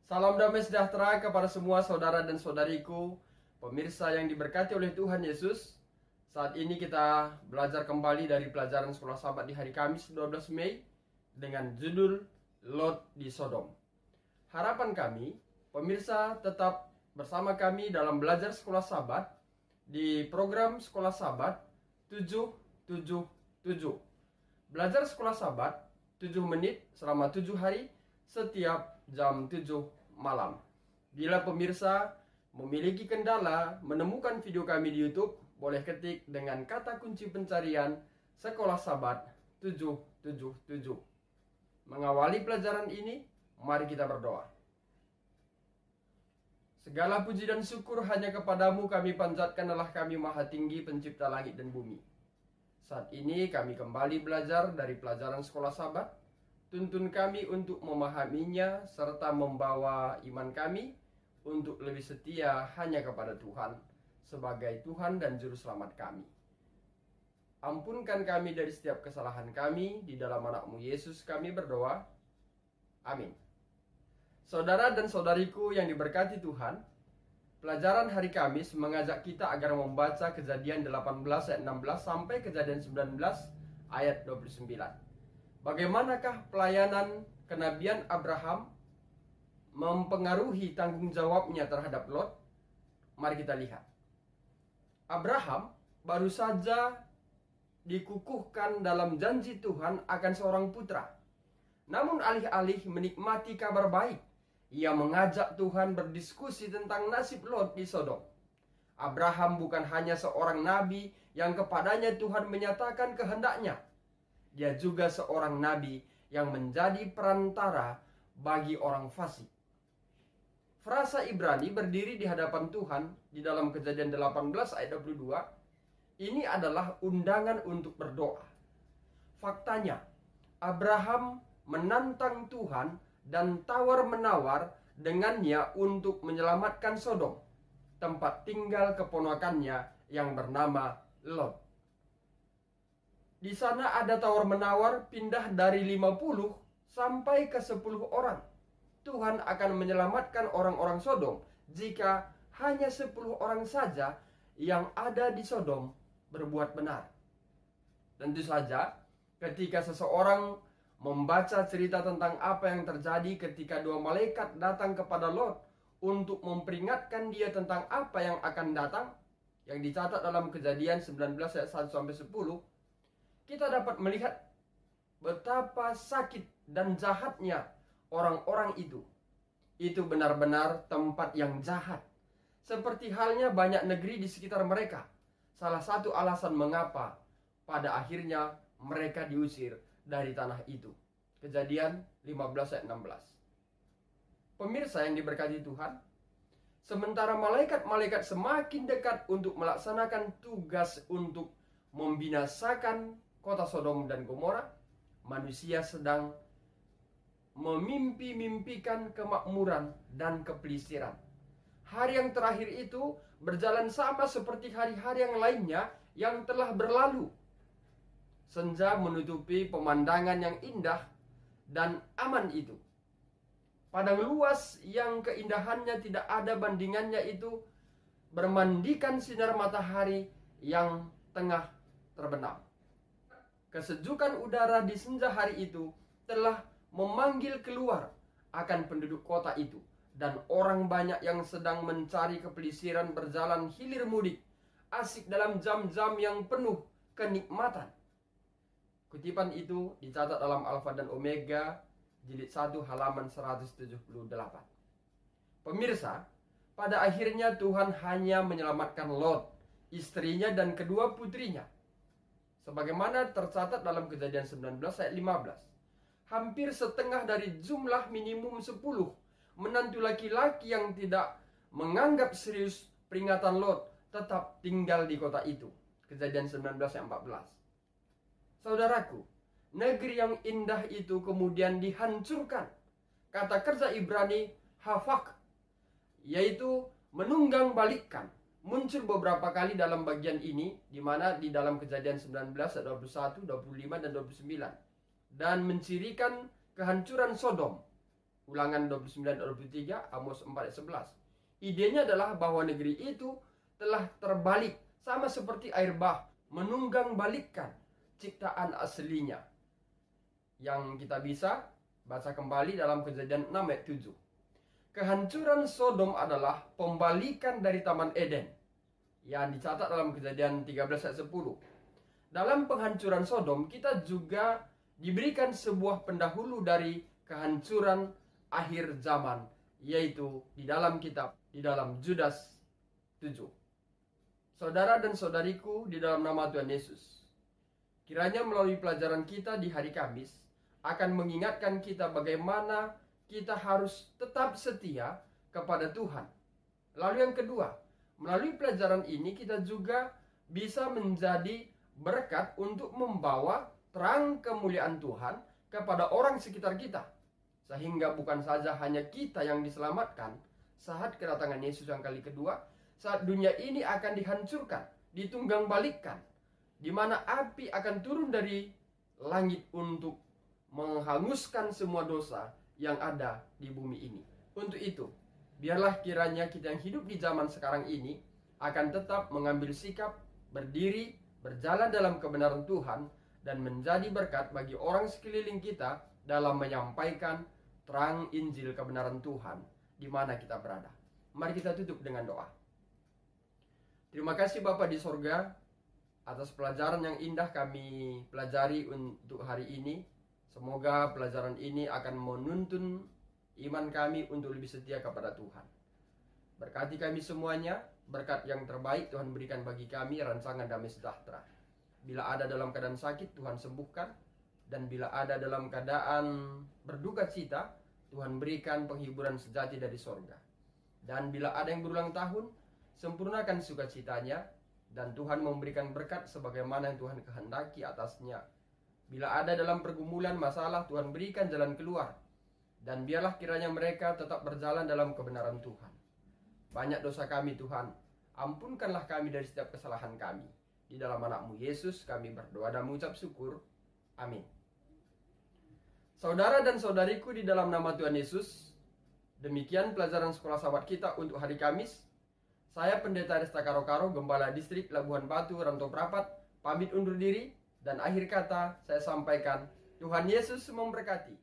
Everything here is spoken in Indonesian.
Salam damai sejahtera kepada semua saudara dan saudariku, pemirsa yang diberkati oleh Tuhan Yesus. Saat ini kita belajar kembali dari pelajaran sekolah Sabat di hari Kamis 12 Mei dengan judul Lot di Sodom. Harapan kami, pemirsa tetap bersama kami dalam belajar sekolah Sabat di program sekolah Sabat 777. Belajar sekolah Sabat 7 menit selama 7 hari setiap jam 7 malam. Bila pemirsa memiliki kendala menemukan video kami di YouTube, boleh ketik dengan kata kunci pencarian Sekolah Sabat 777. Mengawali pelajaran ini, mari kita berdoa. Segala puji dan syukur hanya kepadamu kami panjatkan, Allah kami maha tinggi, pencipta langit dan bumi. Saat ini kami kembali belajar dari pelajaran sekolah Sabat. Tuntun kami untuk memahaminya serta membawa iman kami untuk lebih setia hanya kepada Tuhan sebagai Tuhan dan Juru Selamat kami. Ampunkan kami dari setiap kesalahan kami, di dalam anak-Mu Yesus kami berdoa. Amin. Saudara dan saudariku yang diberkati Tuhan, pelajaran hari Kamis mengajak kita agar membaca Kejadian 18 ayat 16 sampai Kejadian 19 ayat 29. Bagaimanakah pelayanan kenabian Abraham mempengaruhi tanggung jawabnya terhadap Lot? Mari kita lihat. Abraham baru saja dikukuhkan dalam janji Tuhan akan seorang putra. Namun alih-alih menikmati kabar baik, ia mengajak Tuhan berdiskusi tentang nasib Lot di Sodom. Abraham bukan hanya seorang nabi yang kepadanya Tuhan menyatakan kehendaknya. Dia juga seorang nabi yang menjadi perantara bagi orang fasik. Frasa Ibrani berdiri di hadapan Tuhan di dalam Kejadian 18 ayat 22. Ini adalah undangan untuk berdoa. Faktanya, Abraham menantang Tuhan dan tawar-menawar dengannya untuk menyelamatkan Sodom, tempat tinggal keponakannya yang bernama Lot. Di sana ada tawar-menawar pindah dari 50 sampai ke 10 orang. Tuhan akan menyelamatkan orang-orang Sodom jika hanya 10 orang saja yang ada di Sodom berbuat benar. Tentu saja, ketika seseorang membaca cerita tentang apa yang terjadi ketika dua malaikat datang kepada Lot untuk memperingatkan dia tentang apa yang akan datang, yang dicatat dalam Kejadian 19 ayat 1 sampai 10, kita dapat melihat betapa sakit dan jahatnya orang-orang itu. Itu benar-benar tempat yang jahat. Seperti halnya banyak negeri di sekitar mereka. Salah satu alasan mengapa pada akhirnya mereka diusir dari tanah itu. Kejadian 15 ayat 16. Pemirsa yang diberkati Tuhan, sementara malaikat-malaikat semakin dekat untuk melaksanakan tugas untuk membinasakan kota Sodom dan Gomora, manusia sedang memimpi-mimpikan kemakmuran dan kepelisiran. Hari yang terakhir itu berjalan sama seperti hari-hari yang lainnya yang telah berlalu. Senja menutupi pemandangan yang indah dan aman itu. Padang luas yang keindahannya tidak ada bandingannya itu bermandikan sinar matahari yang tengah terbenam. Kesejukan udara di senja hari itu telah memanggil keluar akan penduduk kota itu, dan orang banyak yang sedang mencari kepelisiran berjalan hilir mudik, asik dalam jam-jam yang penuh kenikmatan. Kutipan itu dicatat dalam Alfa dan Omega, jilid 1 halaman 178. Pemirsa, pada akhirnya Tuhan hanya menyelamatkan Lot, istrinya dan kedua putrinya. Sebagaimana tercatat dalam Kejadian 19 ayat 15. Hampir setengah dari jumlah minimum 10 menantu laki-laki yang tidak menganggap serius peringatan Lot tetap tinggal di kota itu. Kejadian 19 ayat 14. Saudaraku, negeri yang indah itu kemudian dihancurkan. Kata kerja Ibrani hafak, yaitu menunggang balikkan, muncul beberapa kali dalam bagian ini, di mana di dalam Kejadian 19 ayat 21, 25 dan 29, dan mencirikan kehancuran Sodom. Ulangan 29-23, Amos 4:11. Idenya adalah bahwa negeri itu telah terbalik, sama seperti air bah, menunggang balikkan ciptaan aslinya. Yang kita bisa baca kembali dalam Kejadian 6:7. Kehancuran Sodom adalah pembalikan dari Taman Eden, yang dicatat dalam Kejadian 13:10. Dalam penghancuran Sodom, kita juga diberikan sebuah pendahulu dari kehancuran akhir zaman, yaitu di dalam kitab, di dalam Judas 7. Saudara dan saudariku di dalam nama Tuhan Yesus, kiranya melalui pelajaran kita di hari Kamis akan mengingatkan kita bagaimana kita harus tetap setia kepada Tuhan. Lalu yang kedua, melalui pelajaran ini kita juga bisa menjadi berkat untuk membawa terang kemuliaan Tuhan kepada orang sekitar kita. Sehingga bukan saja hanya kita yang diselamatkan saat kedatangan Yesus yang kali kedua, saat dunia ini akan dihancurkan, ditunggang balikkan, di mana api akan turun dari langit untuk menghanguskan semua dosa yang ada di bumi ini. Untuk itu, biarlah kiranya kita yang hidup di zaman sekarang ini akan tetap mengambil sikap, berdiri, berjalan dalam kebenaran Tuhan, dan menjadi berkat bagi orang sekeliling kita dalam menyampaikan terang Injil kebenaran Tuhan di mana kita berada. Mari kita tutup dengan doa. Terima kasih Bapa di sorga atas pelajaran yang indah kami pelajari untuk hari ini. Semoga pelajaran ini akan menuntun iman kami untuk lebih setia kepada Tuhan. Berkati kami semuanya, berkat yang terbaik Tuhan berikan bagi kami, rancangan damai sejahtera. Bila ada dalam keadaan sakit, Tuhan sembuhkan. Dan bila ada dalam keadaan berduka cita, Tuhan berikan penghiburan sejati dari sorga. Dan bila ada yang berulang tahun, sempurnakan sukacitanya, dan Tuhan memberikan berkat sebagaimana yang Tuhan kehendaki atasnya. Bila ada dalam pergumulan masalah, Tuhan berikan jalan keluar. Dan biarlah kiranya mereka tetap berjalan dalam kebenaran Tuhan. Banyak dosa kami Tuhan, ampunkanlah kami dari setiap kesalahan kami. Di dalam anak-Mu Yesus kami berdoa dan mengucap syukur. Amin. Saudara dan saudariku di dalam nama Tuhan Yesus, demikian pelajaran sekolah sahabat kita untuk hari Kamis. Saya Pendeta Resta Karo-Karo, Gembala Distrik Labuhan Batu, Rantau Prapat, pamit undur diri, dan akhir kata saya sampaikan, Tuhan Yesus memberkati.